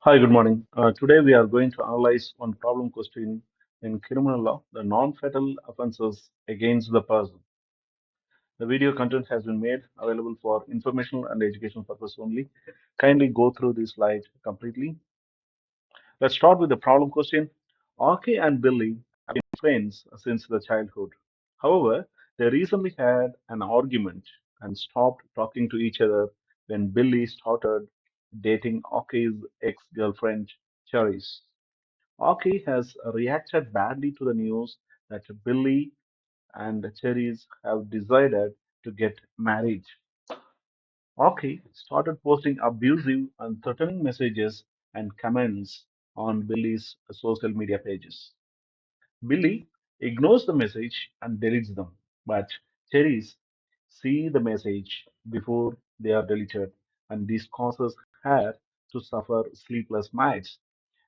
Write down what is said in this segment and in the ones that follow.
Hi, good morning. Today we are going to analyze one problem question in criminal law, the non-fatal offenses against the person. The video content has been made available for informational and educational purpose only. Kindly go through this slide completely. Let's start with the problem question. Aki and Billy have been friends since the childhood. However, they recently had an argument and stopped talking to each other when Billy started dating Aki's ex-girlfriend, Cherise. Aki has reacted badly to the news that Billy and Cherise have decided to get married. Aki started posting abusive and threatening messages and comments on Billy's social media pages. Billy ignores the message and deletes them, but Cherise see the message before they are deleted, and this causes her to suffer sleepless nights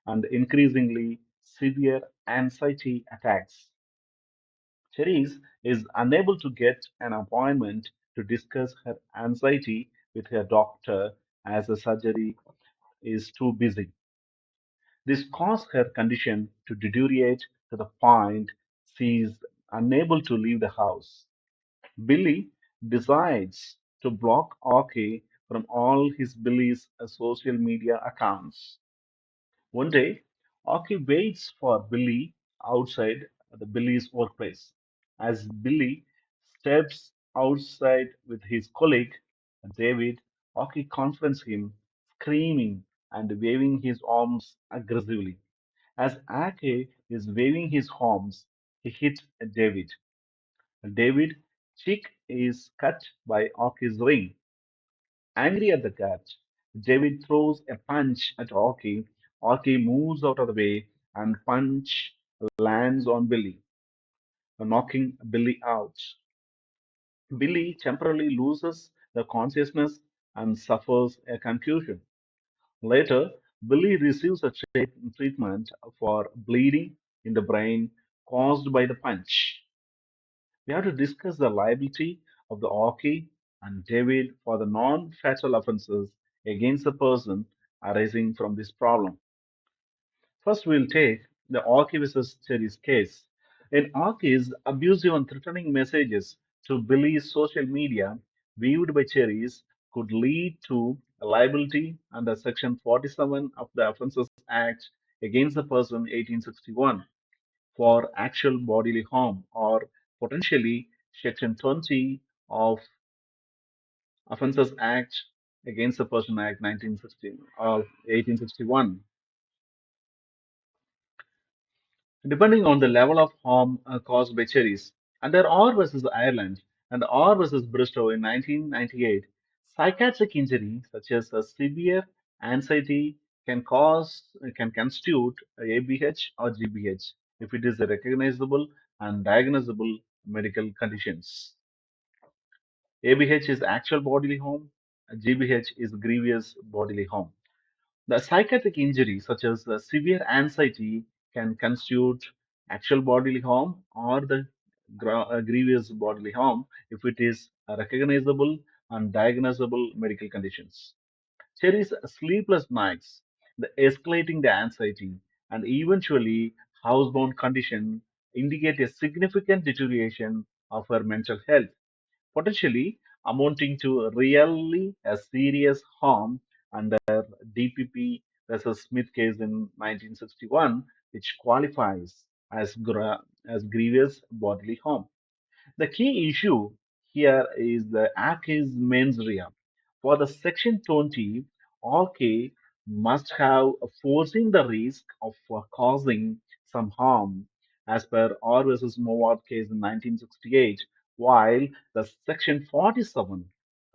and increasingly severe anxiety attacks. Cherise is unable to get an appointment to discuss her anxiety with her doctor as the surgery is too busy. This caused her condition to deteriorate to the point she is unable to leave the house. Billy decides to block Orky from all his Billy's social media accounts. One day, Aki waits for Billy outside the Billy's workplace. As Billy steps outside with his colleague, David, Aki confronts him, screaming and waving his arms aggressively. As Aki is waving his arms, he hits David. David cheek is cut by Aki's ring. Angry at the cut, David throws a punch at Orky. Orky moves out of the way and punch lands on Billy, knocking Billy out. Billy temporarily loses the consciousness and suffers a concussion. Later, Billy receives a treatment for bleeding in the brain caused by the punch. We have to discuss the liability of the Orky and David for the non-fatal offenses against the person arising from this problem. First, we'll take the Orky versus Cherry's case. In Orky's abusive and threatening messages to Billy's social media, viewed by Cherries, could lead to liability under Section 47 of the Offences Act against the person 1861 for actual bodily harm or potentially Section 20 of Offences Act against the Person Act 1960 of 1861, depending on the level of harm caused by cherries. Under R versus Ireland and R versus Bristow in 1998, psychiatric injury such as a severe anxiety can constitute ABH or GBH if it is a recognizable and diagnosable medical conditions. ABH is actual bodily harm, GBH is grievous bodily harm. The psychiatric injury, such as severe anxiety, can constitute actual bodily harm or the grievous bodily harm if it is a recognizable and diagnosable medical conditions. Cherry's sleepless nights, the escalating the anxiety, and eventually housebound condition indicate a significant deterioration of her mental health, potentially amounting to really a serious harm under DPP versus Smith case in 1961, which qualifies as grievous bodily harm. The key issue here is the ac's mens rea. For the Section 20, OK must have foreseen the risk of causing some harm, as per R versus Mowat case in 1968, while the Section 47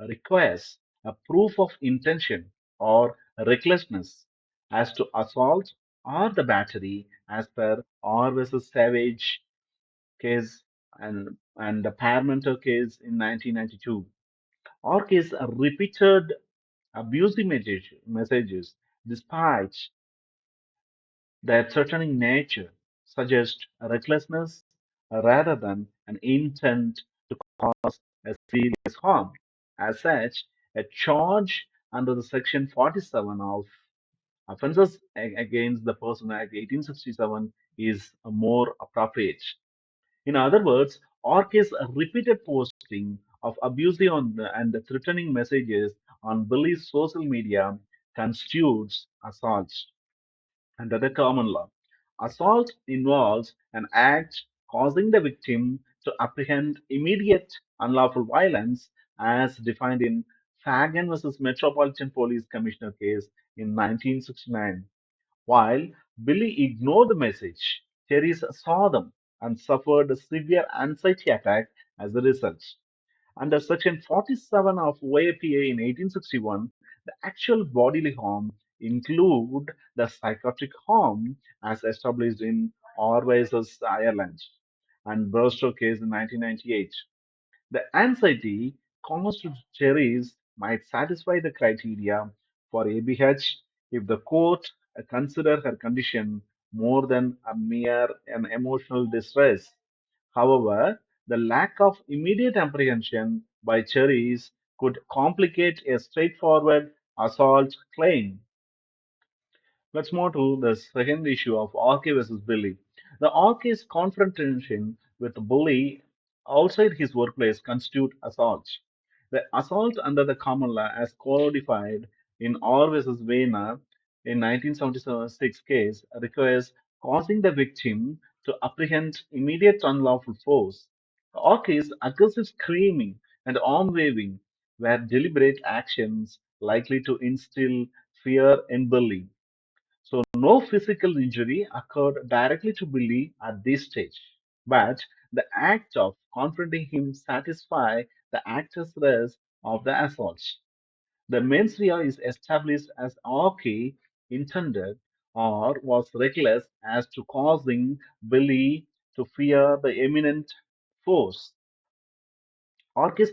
requires a proof of intention or recklessness as to assault or the battery, as per R versus Savage case and the Parmenter case in 1992. Or case repeated abusive messages, despite their threatening nature, suggest recklessness rather than an intent to cause a serious harm. As such, a charge under the Section 47 of Offences against the Person Act 1867 is more appropriate. In other words, Orke's repeated posting of abusive and threatening messages on Billy's social media constitutes assault under the common law. Assault involves an act causing the victim to apprehend immediate unlawful violence as defined in Fagan versus Metropolitan Police Commissioner case in 1969. While Billy ignored the message, Teresa saw them and suffered a severe anxiety attack as a result. Under Section 47 of OAPA in 1861, the actual bodily harm include the psychotic harm as established in Orwell's Ireland and Bristow case in 1998. The anxiety caused to Cherries might satisfy the criteria for ABH if the court considered her condition more than a mere an emotional distress. However, the lack of immediate apprehension by Cherries could complicate a straightforward assault claim. Let's move to the second issue of RK versus Billy. The RK's confrontation with Billy outside his workplace constitute assault. The assault under the common law as codified in R versus Vena in 1976 case requires causing the victim to apprehend immediate unlawful force. The RK's aggressive screaming and arm waving were deliberate actions likely to instill fear in Billy. So no physical injury occurred directly to Billy at this stage, but the act of confronting him satisfied the actor's risk of the assault. The mens rea is established as Orkey intended or was reckless as to causing Billy to fear the imminent force. Orkey's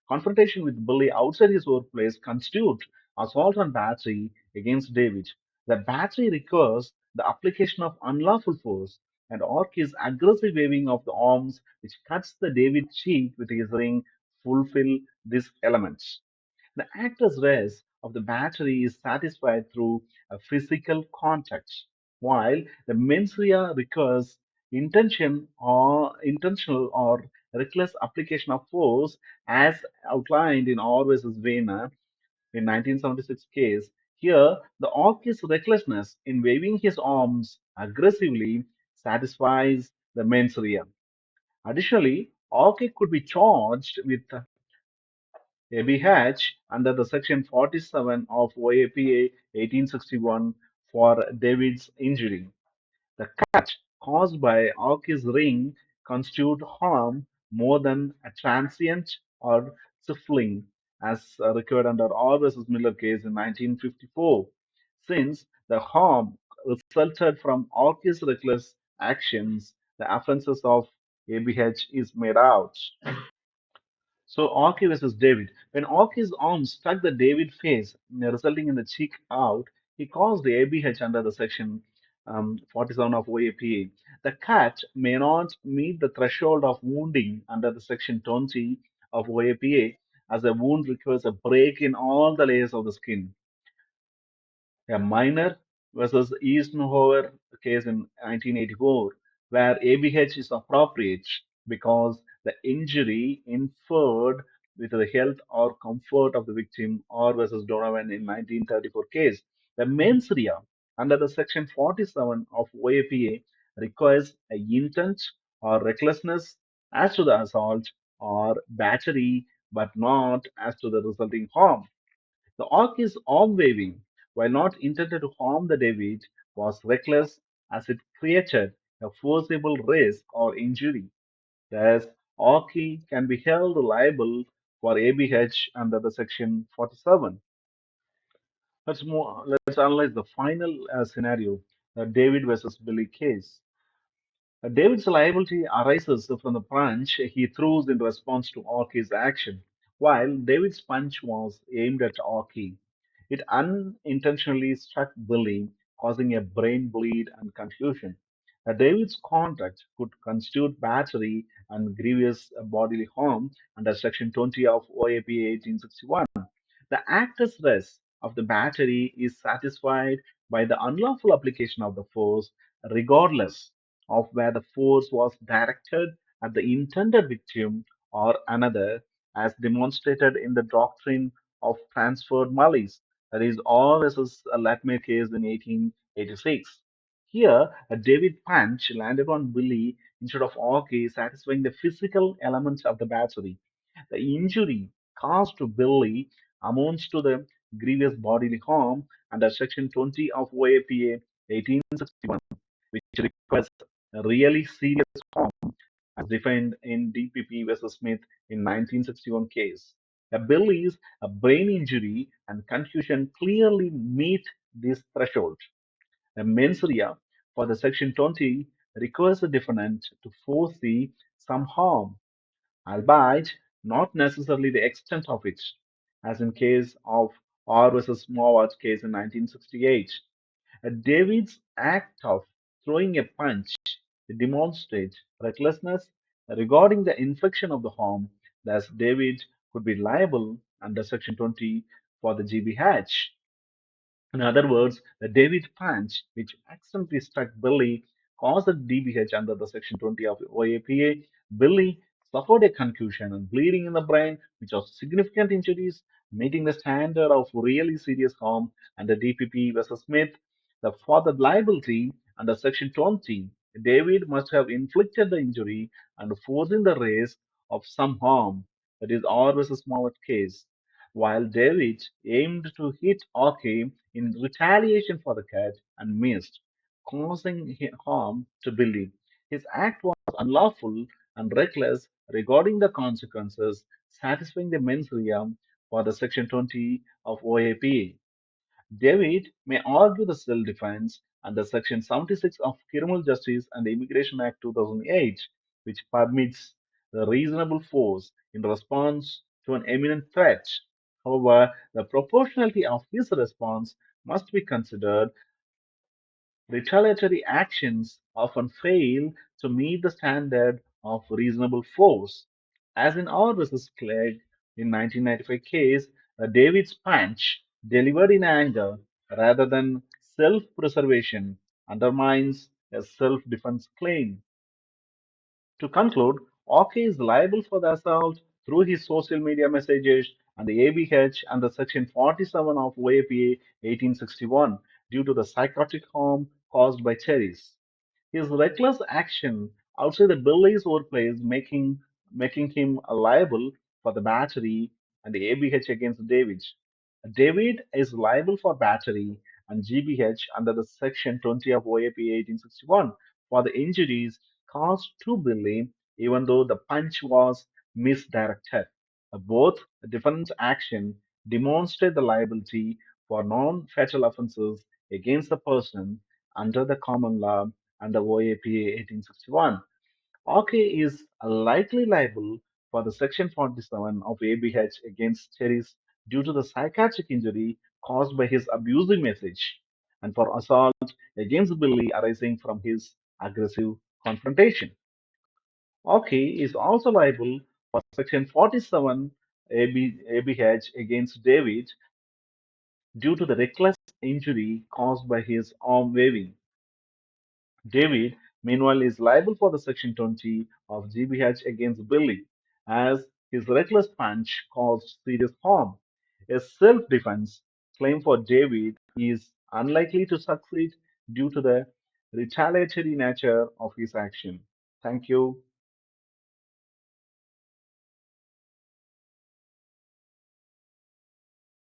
confrontation with Billy outside his workplace constitute assault and battery against David. The battery requires the application of unlawful force, and Orkey's aggressive waving of the arms, which cuts the David cheek with his ring, fulfill these elements. The actor's race of the battery is satisfied through a physical contact, while the mens rea requires intentional or reckless application of force as outlined in Orr versus Vena in 1976 case. Here, the Ork's recklessness in waving his arms aggressively satisfies the mens rea. Additionally, Orke could be charged with ABH under the Section 47 of OAPA 1861 for David's injury. The cut caused by Ork's ring constitute harm more than a transient or stifling, as required under R versus Miller case in 1954, since the harm resulted from Ork's reckless actions. The offences of ABH is made out. So Orky versus David. When Orky's arm struck the David face, resulting in the cheek out, he caused the ABH under the section 47 of OAPA. The cut may not meet the threshold of wounding under the section 20 of OAPA, as the wound requires a break in all the layers of the skin. A minor versus Eisenhower case in 1984, where ABH is appropriate because the injury inferred with the health or comfort of the victim, or versus Donovan in 1934 case. The mens rea under the section 47 of OAPA requires a intent or recklessness as to the assault or battery, but not as to the resulting harm. The Ork's arm waving, while not intended to harm the David, was reckless as it created a forcible risk or injury. Thus, Orkey can be held liable for ABH under the section 47. Let's analyze the final scenario, the David versus Billy case. David's liability arises from the punch he throws in response to Orkey's action. While David's punch was aimed at Orkey, it unintentionally struck Billy, causing a brain bleed and confusion. David's conduct could constitute battery and grievous bodily harm under Section 20 of OAP 1861. The actor's risk of the battery is satisfied by the unlawful application of the force, regardless of where the force was directed at the intended victim or another, as demonstrated in the doctrine of transferred malice, that is, R versus Latimer case in 1886. Here, a David punch landed on Billy instead of OK, satisfying the physical elements of the battery. The injury caused to Billy amounts to the grievous bodily harm under Section 20 of OAPA 1861, which requires a really serious harm as defined in DPP versus Smith in 1961 case. A Billy's a brain injury and confusion clearly meet this threshold. A mens rea for the Section 20 requires the defendant to foresee some harm, albeit not necessarily the extent of it, as in case of R versus Mowat case in 1968. David's act of throwing a punch demonstrates recklessness regarding the infliction of the harm, thus David could be liable under Section 20 for the GBH. In other words, the David punch, which accidentally struck Billy, caused a DBH under the Section 20 of OAPA. Billy suffered a concussion and bleeding in the brain, which was significant injuries, meeting the standard of really serious harm under DPP versus Smith. For the liability under Section 20, David must have inflicted the injury and foreseen the risk of some harm, that is, R versus Smollett case, while David aimed to hit Orke in retaliation for the cat and missed, causing harm to Billy. His act was unlawful and reckless regarding the consequences, satisfying the mens rea for the Section 20 of OAPA. David may argue the self-defense under Section 76 of Criminal Justice and Immigration Act 2008, which permits the reasonable force in response to an imminent threat. However, the proportionality of his response must be considered. Retaliatory actions often fail to meet the standard of reasonable force. As in R versus Clegg in 1995 case, David's punch, delivered in anger rather than self-preservation, undermines a self-defense claim. To conclude, OK is liable for the assault through his social media messages and the ABH under Section 47 of OAPA 1861 due to the psychotic harm caused by cherries. His reckless action outside the Billy's workplace making him liable for the battery and the ABH against David. David is liable for battery and GBH under the Section 20 of OAP 1861 for the injuries caused to Billy, even though the punch was misdirected. Both defendant's action demonstrate the liability for non-fatal offences against the person under the common law under OAPA 1861. OK is likely liable for the Section 47 of ABH against Cherries due to the psychiatric injury caused by his abusive message and for assault against Billy arising from his aggressive confrontation. OK is also liable for Section 47 ABH against David due to the reckless injury caused by his arm waving. David, meanwhile, is liable for the Section 20 of GBH against Billy, as his reckless punch caused serious harm. A self defense claim for David is unlikely to succeed due to the retaliatory nature of his action. Thank you.